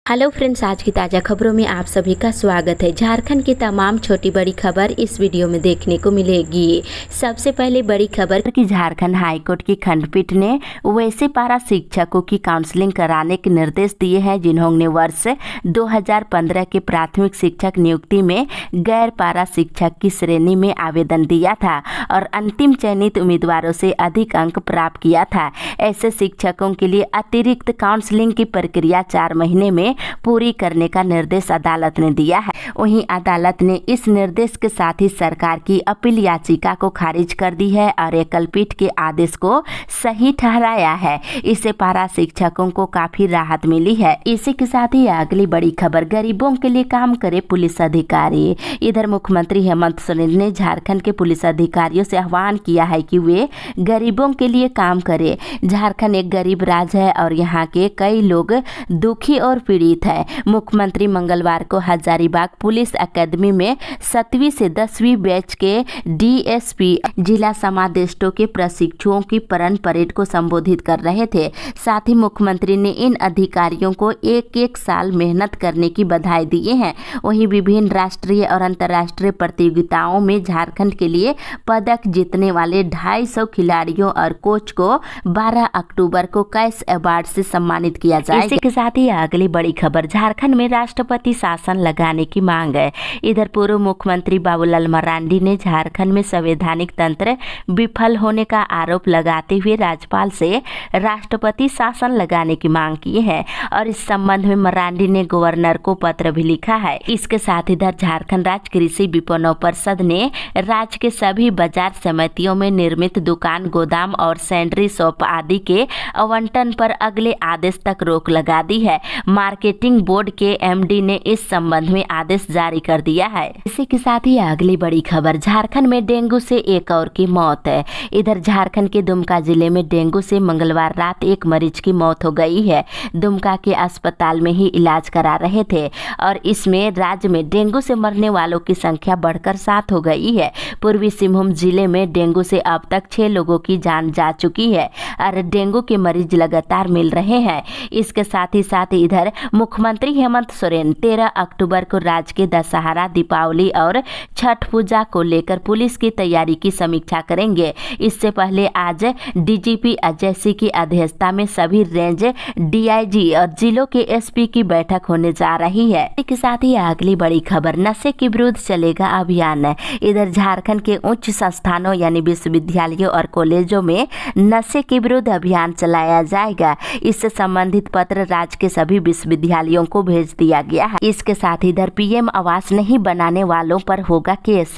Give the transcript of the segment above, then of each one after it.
Hello friends, आज की ताज़ा खबरों में आप सभी का स्वागत है। झारखंड की तमाम छोटी बड़ी खबर इस वीडियो में देखने को मिलेगी। सबसे पहले बड़ी खबर कि झारखंड हाईकोर्ट की खंडपीठ ने वैसे पारा शिक्षकों की काउंसलिंग कराने के निर्देश दिए हैं जिन्होंने वर्ष 2015 के प्राथमिक शिक्षक नियुक्ति में गैर पारा शिक्षक की श्रेणी में आवेदन दिया था और अंतिम चयनित उम्मीदवारों से अधिक अंक प्राप्त किया था। ऐसे शिक्षकों के लिए अतिरिक्त काउंसलिंग की प्रक्रिया 4 महीने में पूरी करने का निर्देश अदालत ने दिया है। वहीं अदालत ने इस निर्देश के साथ ही सरकार की अपील याचिका को खारिज कर दी है और एकलपीठ के आदेश को सही ठहराया है। इससे पारा शिक्षकों को काफी राहत मिली है। इसी के साथ ही अगली बड़ी खबर, गरीबों के लिए काम करे पुलिस अधिकारी। इधर मुख्यमंत्री हेमंत सोरेन ने झारखंड के पुलिस अधिकारियों से आह्वान किया है कि वे गरीबों के लिए काम करे। झारखंड एक गरीब राज्य है और यहाँ के कई लोग दुखी और पीड़ित है। मुख्यमंत्री मंगलवार को हजारीबाग पुलिस अकादमी में 7वीं से 10वीं बैच के डीएसपी जिला समादेष्टों के प्रशिक्षुओं की परेड को संबोधित कर रहे थे। साथ ही मुख्यमंत्री ने इन अधिकारियों को एक साल मेहनत करने की बधाई दिए हैं। वहीं विभिन्न राष्ट्रीय और अंतर्राष्ट्रीय प्रतियोगिताओं में झारखंड के लिए पदक जीतने वाले 250 खिलाड़ियों और कोच को 12 अक्टूबर को कैश अवार्ड से सम्मानित किया जाएगा। इसी के साथ ही अगली बड़ी खबर, झारखंड में राष्ट्रपति शासन लगाने की मांग है। इधर पूर्व मुख्यमंत्री बाबूलाल मरांडी ने झारखंड में संवैधानिक तंत्र विफल होने का आरोप लगाते हुए राज्यपाल से राष्ट्रपति शासन लगाने की मांग की है और इस संबंध में मरांडी ने गवर्नर को पत्र भी लिखा है। इसके साथ इधर झारखंड राज्य कृषि विपणन परिषद ने राज्य के सभी बाजार समितियों में निर्मित दुकान, गोदाम और सैंडरी शॉप आदि के आवंटन पर अगले आदेश तक रोक लगा दी है। मार्केटिंग बोर्ड के एमडी ने इस संबंध में आदेश जारी कर दिया है। इसी के साथ ही अगली बड़ी खबर, झारखंड में डेंगू से एक और की मौत है। इधर झारखंड के दुमका जिले में डेंगू से मंगलवार रात एक मरीज की मौत हो गई है। दुमका के अस्पताल में ही इलाज करा रहे थे और इसमें राज्य में डेंगू से मरने वालों की संख्या बढ़कर 7 हो गई है। पूर्वी सिंहभूम जिले में डेंगू से अब तक 6 लोगों की जान जा चुकी है और डेंगू के मरीज लगातार मिल रहे हैं। इसके साथ ही इधर मुख्यमंत्री हेमंत सोरेन 13 अक्टूबर को राज्य के दशहरा, दीपावली और छठ पूजा को लेकर पुलिस की तैयारी की समीक्षा करेंगे। इससे पहले आज डीजीपी अजय सिंह की अध्यक्षता में सभी रेंज डीआईजी और जिलों के एसपी की बैठक होने जा रही है। इसके साथ ही अगली बड़ी खबर, नशे के विरुद्ध चलेगा अभियान। इधर झारखंड के उच्च संस्थानों यानी विश्वविद्यालयों और कॉलेजों में नशे के विरुद्ध अभियान चलाया जाएगा। इससे संबंधित पत्र राज्य के सभी विश्वविद्यालयों को भेज दिया गया है। इसके साथ इधर पीएम आवास नहीं बनाने वालों पर होगा केस।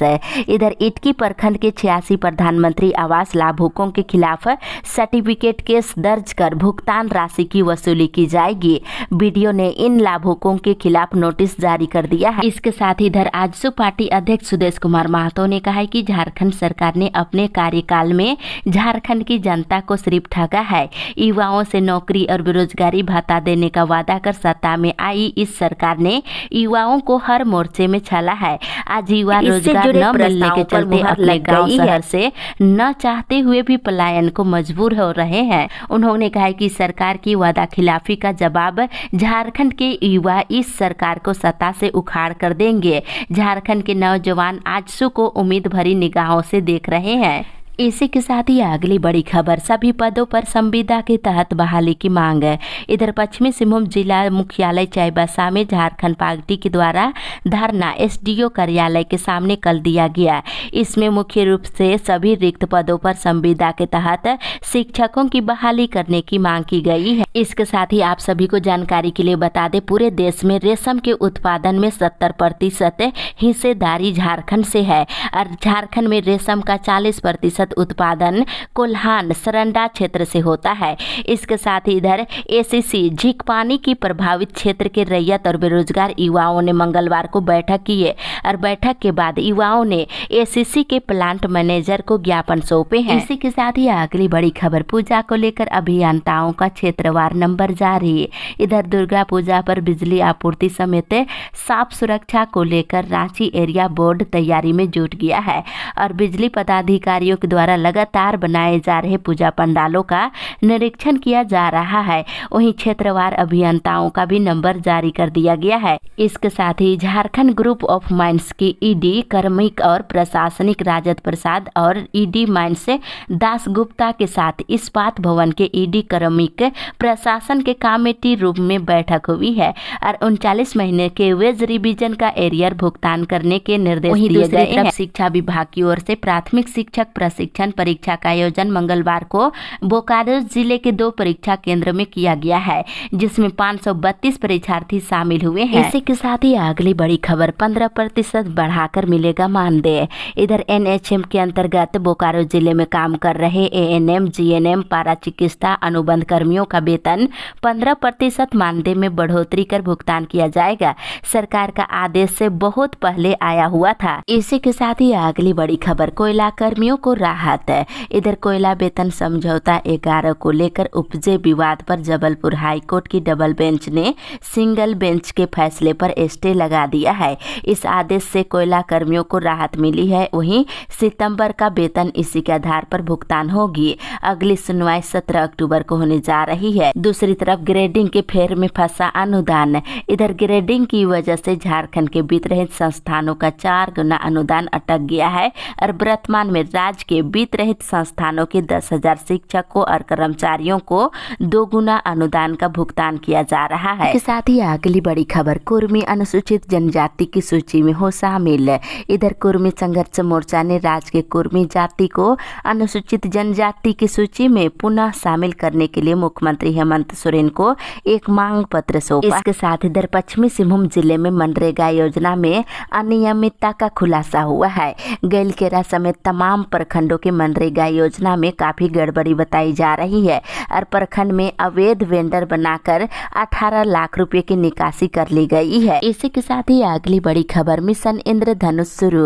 इधर इटकी प्रखंड के 86 प्रधानमंत्री आवास लाभुकों के खिलाफ सर्टिफिकेट केस दर्ज कर भुगतान राशि की वसूली की जाएगी। बीडीओ ने इन लाभुकों के खिलाफ नोटिस जारी कर दिया है। इसके साथ इधर आजसू पार्टी अध्यक्ष सुदेश कुमार महतो ने कहा है कि झारखंड सरकार ने अपने कार्यकाल में झारखंड की जनता को सिर्फ ठगा है। युवाओं से नौकरी और बेरोजगारी भत्ता देने का वादा कर सत्ता में आई इस सरकार ने युवाओं को हर मोर्चे में छला है। आज युवा रोजगार न मिलने के चलते अपने गांव शहर से न चाहते हुए भी पलायन को मजबूर हो रहे हैं। उन्होंने कहा कि सरकार की वादा खिलाफी का जवाब झारखंड के युवा इस सरकार को सत्ता से उखाड़ कर देंगे। झारखंड के नौजवान आजसू को उम्मीद भरी निगाहों से देख रहे हैं। इसी के साथ ही अगली बड़ी खबर, सभी पदों पर संविदा के तहत बहाली की मांग है। इधर पश्चिमी सिंहभूम जिला मुख्यालय चाईबासा में झारखंड पार्टी के द्वारा धरना एसडीओ कार्यालय के सामने कल दिया गया। इसमें मुख्य रूप से सभी रिक्त पदों पर संविदा के तहत शिक्षकों की बहाली करने की मांग की गई है। इसके साथ ही आप सभी को जानकारी के लिए बता दें, पूरे देश में रेशम के उत्पादन में 70% हिस्सेदारी झारखंड से है और झारखंड में रेशम का 40% उत्पादन कोल्हान सरंडा क्षेत्र से होता है। इसके साथ ही इधर एसीसी झींकपानी की प्रभावित क्षेत्र के रैयत और बेरोजगार युवाओं ने मंगलवार को बैठक की है और बैठक के बाद युवाओं ने एसीसी के प्लांट मैनेजर को ज्ञापन सौंपे हैं। इसी के साथ ही अगली बड़ी खबर, पूजा को लेकर अभियंताओं का क्षेत्रवार नंबर जारी। इधर दुर्गा पूजा पर बिजली आपूर्ति समेत साफ सुरक्षा को लेकर रांची एरिया बोर्ड तैयारी में जुट गया है और बिजली पदाधिकारियों के द्वारा लगातार बनाए जा रहे पूजा पंडालों का निरीक्षण किया जा रहा है। वहीं क्षेत्रवार अभियंताओं का भी नंबर जारी कर दिया गया है। इसके साथ ही झारखंड ग्रुप ऑफ माइंस की ईडी कार्मिक और प्रशासनिक राजद प्रसाद और ईडी माइंस दास गुप्ता के साथ इस्पात भवन के ईडी कार्मिक प्रशासन के कमेटी रूप में बैठक हुई है और 39 महीने के वेज रिवीजन का एरियर भुगतान करने के निर्देश दिए गए हैं। शिक्षा विभाग की ओर से प्राथमिक शिक्षक प्रशिक्षण परीक्षा का आयोजन मंगलवार को बोकारो जिले के 2 परीक्षा केंद्र में किया गया है, जिसमें 532 परीक्षार्थी शामिल हुए हैं। इसी के साथ ही अगली बड़ी खबर 15% बढ़ाकर मिलेगा मानदेय। इधर एनएचएम के अंतर्गत बोकारो जिले में काम कर रहे एएनएम, जीएनएम, पारा चिकित्सा अनुबंध कर्मियों का वेतन 15% मानदेय में बढ़ोतरी कर भुगतान किया जाएगा। सरकार का आदेश से बहुत पहले आया हुआ था। इसी के साथ ही अगली बड़ी खबर कोयला कर्मियों को राहत है। इधर कोयला वेतन समझौता 11 को लेकर उपजे विवाद पर जबलपुर हाईकोर्ट की डबल बेंच ने सिंगल बेंच के फैसले पर स्टे लगा दिया है। इस आदेश से कोयला कर्मियों को राहत मिली है। वहीं सितंबर का वेतन इसी के आधार पर भुगतान होगी। अगली सुनवाई 17 अक्टूबर को होने जा रही है। दूसरी तरफ ग्रेडिंग के फेर में फंसा अनुदान। इधर ग्रेडिंग की वजह से झारखंड के वित्त रहित संस्थानों का 4 गुना अनुदान अटक गया है और वर्तमान में राज्य के वित्त रहित संस्थानों के 10,000 शिक्षकों और कर्मचारियों को 2 गुना अनुदान का भुगतान किया जा रहा है। इसके साथ ही अगली बड़ी खबर कुर्मी अनुसूचित जनजाति की सूची में हो शामिल। इधर कुर्मी संघर्ष मोर्चा ने राज्य के कुर्मी जाति को अनुसूचित जनजाति की सूची में पुनः शामिल करने के लिए मुख्यमंत्री हेमंत सोरेन को एक मांग पत्र सौंपा। इसके साथ इधर पश्चिमी सिंहभूम जिले में मनरेगा योजना में अनियमितता का खुलासा हुआ है। गैलकेरा समेत तमाम प्रखंडों के मनरेगा योजना में काफी गड़बड़ी बताई जा रही है और प्रखंड में अवैध वेंडर बनाकर 18 लाख रुपए की निकासी कर ली गई है। इसी के साथ ही अगली बड़ी खबर मिशन इंद्रधनुष शुरू।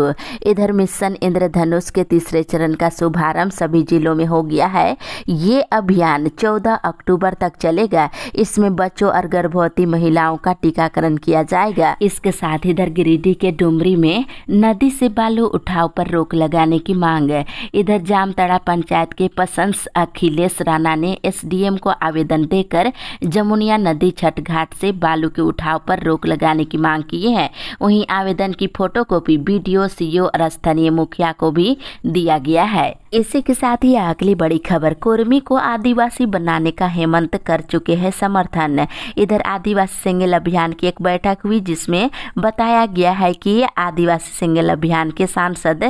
इधर मिशन इंद्रधनुष के तीसरे चरण का शुभारंभ सभी जिलों में हो गया है। ये अभियान 14 अक्टूबर तक चलेगा। इसमें बच्चों और गर्भवती महिलाओं का टीकाकरण किया जाएगा। इसके साथ इधर गिरिडीह के डुमरी में नदी से बालू उठाव पर रोक लगाने की मांग है। इधर जामतड़ा पंचायत के पसंस अखिलेश राणा ने एसडीएम को आवेदन देकर जमुनिया नदी छठ घाट से बालू के उठाव पर रोक लगाने की मांग की है। वहीं आवेदन की फोटोकॉपी बीडीओ, सीओ और स्थानीय मुखिया को भी दिया गया है। इसी के साथ ही अगली बड़ी खबर कुर्मी को आदिवासी बनाने का हेमंत कर चुके हैं समर्थन। इधर आदिवासी सिंगल अभियान की एक बैठक हुई जिसमें बताया गया है कि आदिवासी सिंगल अभियान के सांसद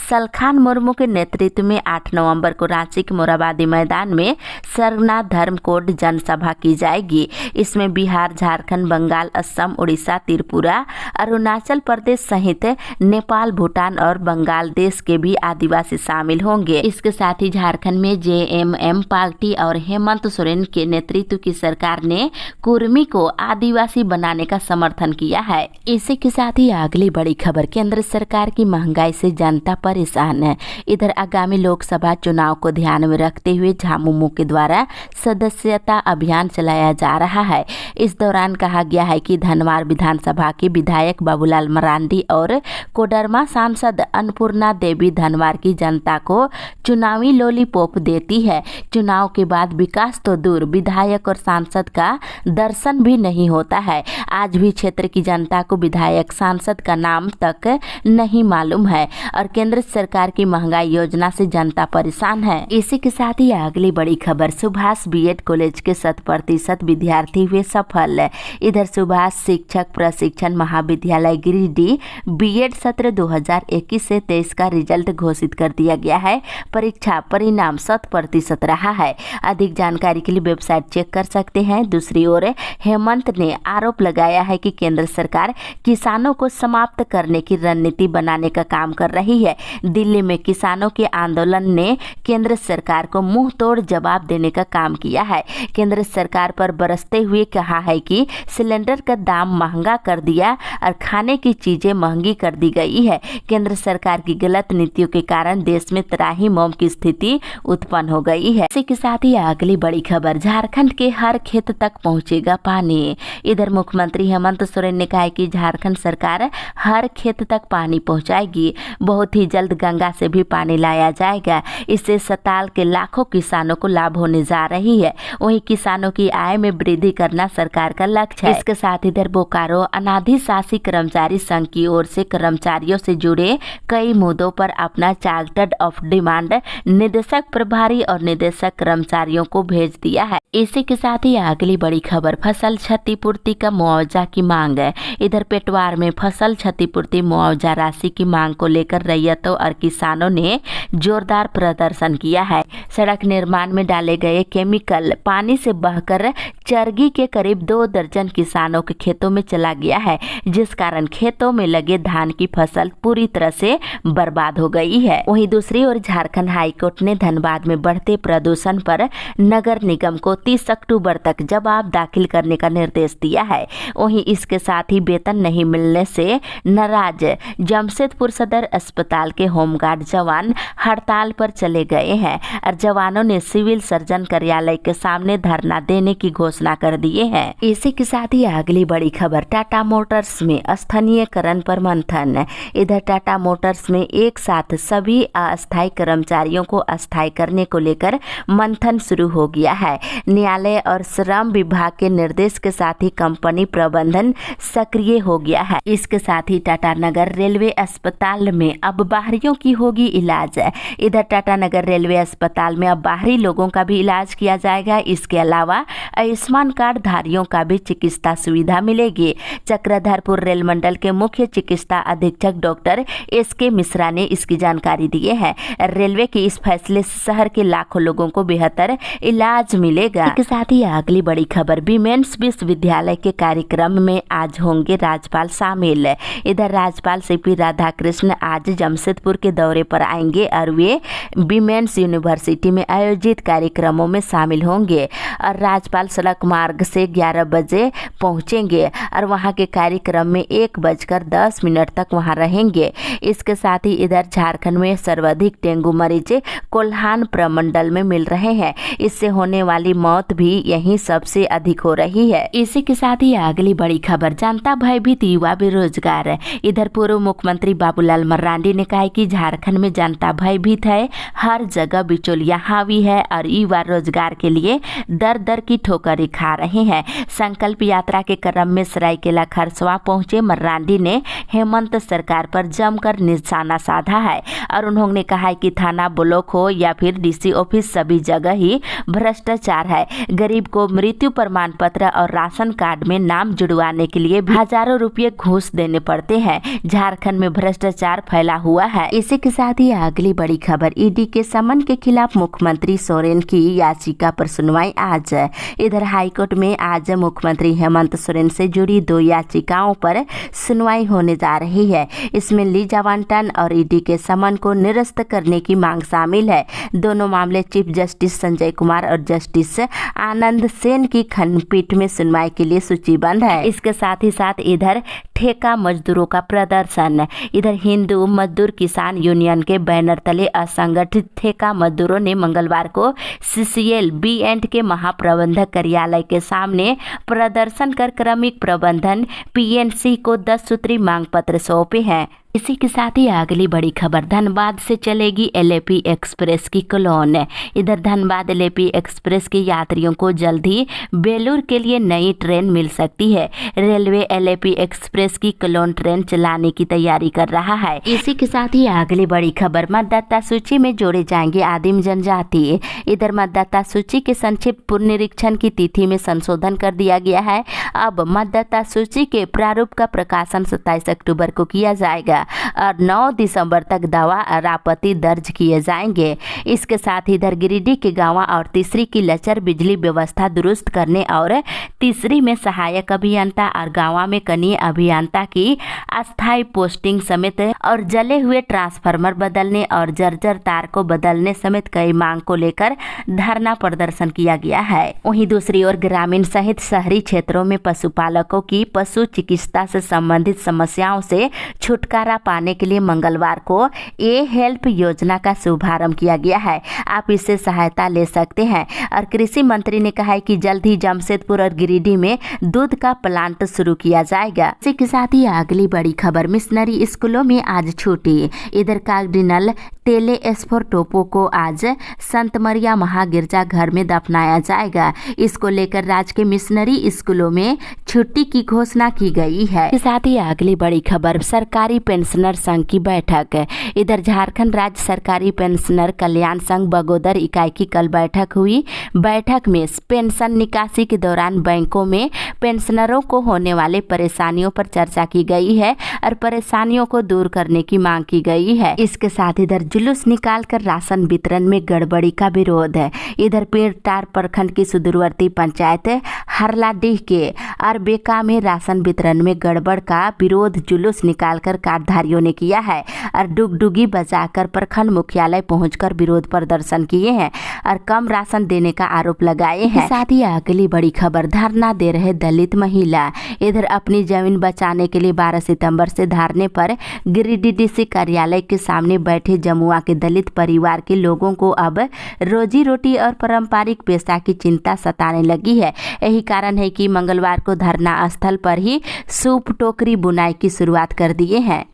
सलखान मुर्मू के नेतृत्व में 8 नवंबर को रांची के मोराबादी मैदान में सरना धर्म कोड जनसभा की जाएगी। इसमें बिहार, झारखंड, बंगाल, असम, उड़ीसा, त्रिपुरा, अरुणाचल प्रदेश सहित नेपाल, भूटान और बांग्लादेश के भी आदिवासी शामिल होंगे। इसके साथ ही झारखंड में जेएमएम पार्टी और हेमंत सोरेन के नेतृत्व की सरकार ने कुर्मी को आदिवासी बनाने का समर्थन किया है। इसी के साथ ही अगली बड़ी खबर केंद्र सरकार की महंगाई से जनता परेशान है। इधर आगामी लोकसभा चुनाव को ध्यान में रखते हुए झामुमो के द्वारा सदस्यता अभियान चलाया जा रहा है। इस दौरान कहा गया है कि धनवार विधानसभा के विधायक बाबूलाल मरांडी और कोडरमा सांसद अन्नपूर्णा देवी धनवार की जनता को चुनावी लॉलीपॉप देती है। चुनाव के बाद विकास तो दूर, विधायक और सांसद का दर्शन भी नहीं होता है। आज भी क्षेत्र की जनता को विधायक, सांसद का नाम तक नहीं मालूम है और केंद्र सरकार की महंगाई योजना से जनता परेशान है। इसी के साथ ही अगली बड़ी खबर सुभाष बीएड कॉलेज के 100% विद्यार्थी हुए सफल। इधर सुभाष शिक्षक प्रशिक्षण महाविद्यालय गिरिडीह बीएड सत्र 2021 से 23 का रिजल्ट घोषित कर दिया गया है। परीक्षा परिणाम 100% रहा है। अधिक जानकारी के लिए वेबसाइट चेक कर सकते हैं। दूसरी ओर हेमंत ने आरोप लगाया है कि केंद्र सरकार किसानों को समाप्त करने की रणनीति बनाने का काम कर रही है। दिल्ली में किसानों के आंदोलन ने केंद्र सरकार को मुंह तोड़ जवाब देने का काम किया है। केंद्र सरकार पर बरसते हुए कहा है कि सिलेंडर का दाम महंगा कर दिया और खाने की चीजें महंगी कर दी गई है। केंद्र सरकार की गलत नीतियों के कारण देश में त्राहिमाम की स्थिति उत्पन्न हो गई है। इसी के साथ ही अगली बड़ी खबर, झारखंड के हर खेत तक पहुंचेगा पानी। इधर मुख्यमंत्री हेमंत सोरेन ने कहा है कि झारखंड सरकार हर खेत तक पानी पहुंचाएगी। बहुत ही जल्द गंगा से भी पानी लाया जाएगा। इससे सताल के लाखों किसानों को लाभ होने जा रही है। वहीं किसानों की आय में वृद्धि करना सरकार का लक्ष्य है। इसके साथ इधर बोकारो अनाधिशासी कर्मचारी संघ की ओर से कर्मचारियों से जुड़े कई मुद्दों पर अपना चार्टर्ड ऑफ डिमांड निदेशक प्रभारी और निदेशक कर्मचारियों को भेज दिया है। इसी के साथ ही अगली बड़ी खबर, फसल क्षतिपूर्ति का मुआवजा की मांग है। इधर पेटवार में फसल क्षतिपूर्ति मुआवजा राशि की मांग को लेकर रैयतों और किसानों ने जोरदार प्रदर्शन किया है। सड़क निर्माण में डाले गए केमिकल पानी से बहकर चरगी के करीब 2 दर्जन किसानों के खेतों में चला गया है, जिस कारण खेतों में लगे धान की फसल पूरी तरह से बर्बाद हो गई है। वहीं दूसरी ओर झारखंड हाईकोर्ट ने धनबाद में बढ़ते प्रदूषण पर नगर निगम को 30 अक्टूबर तक जवाब दाखिल करने का निर्देश दिया है। वहीं इसके साथ ही वेतन नहीं मिलने से नाराज जमशेदपुर सदर अस्पताल के होमगार्ड जवान हड़ताल पर चले गए हैं और जवानों ने सिविल सर्जन कार्यालय के सामने धरना देने की घोषणा कर दिए हैं। इसी के साथ ही अगली बड़ी खबर, टाटा मोटर्स में स्थानीयकरण पर मंथन। इधर टाटा मोटर्स में एक साथ सभी अस्थायी कर्मचारियों को अस्थायी करने को लेकर मंथन शुरू हो गया है। न्यायालय और श्रम विभाग के निर्देश के साथ ही कंपनी प्रबंधन सक्रिय हो गया है। इसके साथ ही टाटा नगर रेलवे अस्पताल में अब बाहरियों की होगी इलाज। इधर टाटा नगर रेलवे अस्पताल में अब बाहरी लोगों का भी इलाज किया जाएगा। इसके अलावा आयुष्मान कार्ड धारियों का भी चिकित्सा सुविधा मिलेगी। चक्रधरपुर रेल मंडल के मुख्य चिकित्सा अधीक्षक डॉक्टर SK मिश्रा ने इसकी जानकारी दी है। रेलवे के इस फैसले से शहर के लाखों लोगों को बेहतर इलाज मिलेगा। इसके साथ ही अगली बड़ी खबर, विमेंस विश्वविद्यालय के कार्यक्रम में आज होंगे राज्यपाल शामिल। इधर राज्यपाल CP राधाकृष्ण आज जमशेदपुर के दौरे पर आएंगे और वे विमेंस यूनिवर्सिटी में आयोजित कार्यक्रमों में शामिल होंगे और राज्यपाल सड़क मार्ग से 11 बजे पहुंचेंगे और वहां के कार्यक्रम में 1:10 तक वहां रहेंगे। इसके साथ ही इधर झारखंड में सर्वाधिक डेंगू मरीज कोल्हान प्रमंडल में मिल रहे हैं। इससे होने वाली मौत भी यहीं सबसे अधिक हो रही है। इसी के साथ ही अगली बड़ी खबर, जनता भयभीत युवा बेरोजगार। इधर पूर्व मुख्यमंत्री बाबूलाल मरांडी ने कहा कि झारखंड में जनता भयभीत है, हर जगह बिचौलिया हावी है और युवा रोजगार के लिए दर दर की ठोकरें खा रहे हैं। संकल्प यात्रा के क्रम में सरायकेला खरसवा पहुंचे मरांडी ने हेमंत सरकार पर जमकर निशाना साधा है और उन्होंने कहा कि थाना ब्लॉक हो या फिर DC ऑफिस सभी जगह ही भ्रष्टाचार है। गरीब को मृत्यु प्रमाण पत्र और राशन कार्ड में नाम जुड़वाने के लिए हजारों रुपये घूस देने पड़ते हैं। झारखंड में भ्रष्टाचार फैला हुआ है। इसी के साथ ही अगली बड़ी खबर, ED के समन के खिलाफ मुख्यमंत्री सोरेन की याचिका पर सुनवाई आज। इधर हाईकोर्ट में आज मुख्यमंत्री हेमंत सोरेन से जुड़ी 2 याचिकाओं पर सुनवाई होने जा रही है। इसमें लीज आवंटन और ED के समन को निरस्त करने की मांग शामिल है। दोनों मामले चीफ जस्टिस संजय कुमार और जस्टिस आनंद सेन की खंडपीठ में सुनवाई के लिए सूचीबद्ध है। इसके साथ ही साथ इधर ठेका मजदूरों का प्रदर्शन। इधर हिंदू मजदूर किसान यूनियन के बैनर तले असंगठित ठेका मजदूरों ने मंगलवार को CCL B&T के महाप्रबंधक कार्यालय के सामने प्रदर्शन कर क्रमिक प्रबंधन PNC को 10 सूत्री मांग पत्र सौंपे हैं। इसी के साथ ही अगली बड़ी खबर, धनबाद से चलेगी LAP एक्सप्रेस की क्लोन। इधर धनबाद LAP एक्सप्रेस के यात्रियों को जल्द ही बेलूर के लिए नई ट्रेन मिल सकती है। रेलवे LAP एक्सप्रेस की क्लोन ट्रेन चलाने की तैयारी कर रहा है। इसी के साथ ही अगली बड़ी खबर, मतदाता सूची में जोड़े जाएंगे आदिम जनजाति। इधर मतदाता सूची के संक्षिप्त पुनरीक्षण की तिथि में संशोधन कर दिया गया है। अब मतदाता सूची के प्रारूप का प्रकाशन 27 अक्टूबर को किया जाएगा। जाएगा और 9 दिसंबर तक दावा और आपत्ति दर्ज किए जाएंगे। इसके साथ ही इधर गिरिडीह के गाँव और तीसरी की लचर बिजली व्यवस्था दुरुस्त करने और तीसरी में सहायक अभियंता और गाँव में कनीय अभियंता की अस्थायी पोस्टिंग समेत और जले हुए ट्रांसफार्मर बदलने और जर्जर तार को बदलने समेत कई मांग को लेकर धरना प्रदर्शन किया गया है। वहीं दूसरी ओर ग्रामीण सहित शहरी क्षेत्रों में पशुपालकों की पशु चिकित्सा से संबंधित समस्याओं से छुटकारा पाने के लिए मंगलवार को ए हेल्प योजना का शुभारंभ किया गया है। आप इससे सहायता ले सकते हैं। और कृषि मंत्री ने कहा है कि जल्द ही जमशेदपुर और गिरिडीह में दूध का प्लांट शुरू किया जाएगा। इसी के साथ ही अगली बड़ी खबर, मिशनरी स्कूलों में आज छुट्टी। इधर कार्डिनल तेले एस्फोर्टोपो को आज संत मरिया महागिरजा घर में दफनाया जाएगा। इसको लेकर राज्य के मिशनरी स्कूलों में छुट्टी की घोषणा की गई है। इसके साथ ही अगली बड़ी खबर, सरकारी पेंशनर संघ की बैठक। इधर झारखंड राज्य सरकारी पेंशनर कल्याण संघ बगोदर इकाई की कल बैठक हुई। बैठक में पेंशन निकासी के दौरान बैंकों में पेंशनरों को होने वाले परेशानियों पर चर्चा की गई है और परेशानियों को दूर करने की मांग की गई है। इसके साथ इधर जुलूस निकालकर राशन वितरण में गड़बड़ी का विरोध है। इधर पीरटार प्रखंड की सुदूरवर्ती पंचायत हरलाडीह के अरबेका में राशन वितरण में गड़बड़ का विरोध जुलूस निकालकर कार्डधारियों ने किया है और डुगडुगी बजाकर प्रखंड मुख्यालय पहुंचकर विरोध प्रदर्शन किए हैं और कम राशन देने का आरोप लगाए हैं। साथ ही अगली बड़ी खबर, धरना दे रहे दलित महिला। इधर अपनी जमीन बचाने के लिए 12 सितंबर से धरने पर गिरिडीह डीसी कार्यालय के सामने बैठे जमुआ के दलित परिवार के लोगों को अब रोजी रोटी और पारंपरिक पेशा की चिंता सताने लगी है। यही कारण है कि मंगलवार को धरना स्थल पर ही सूप टोकरी बुनाई की शुरुआत कर दिए हैं।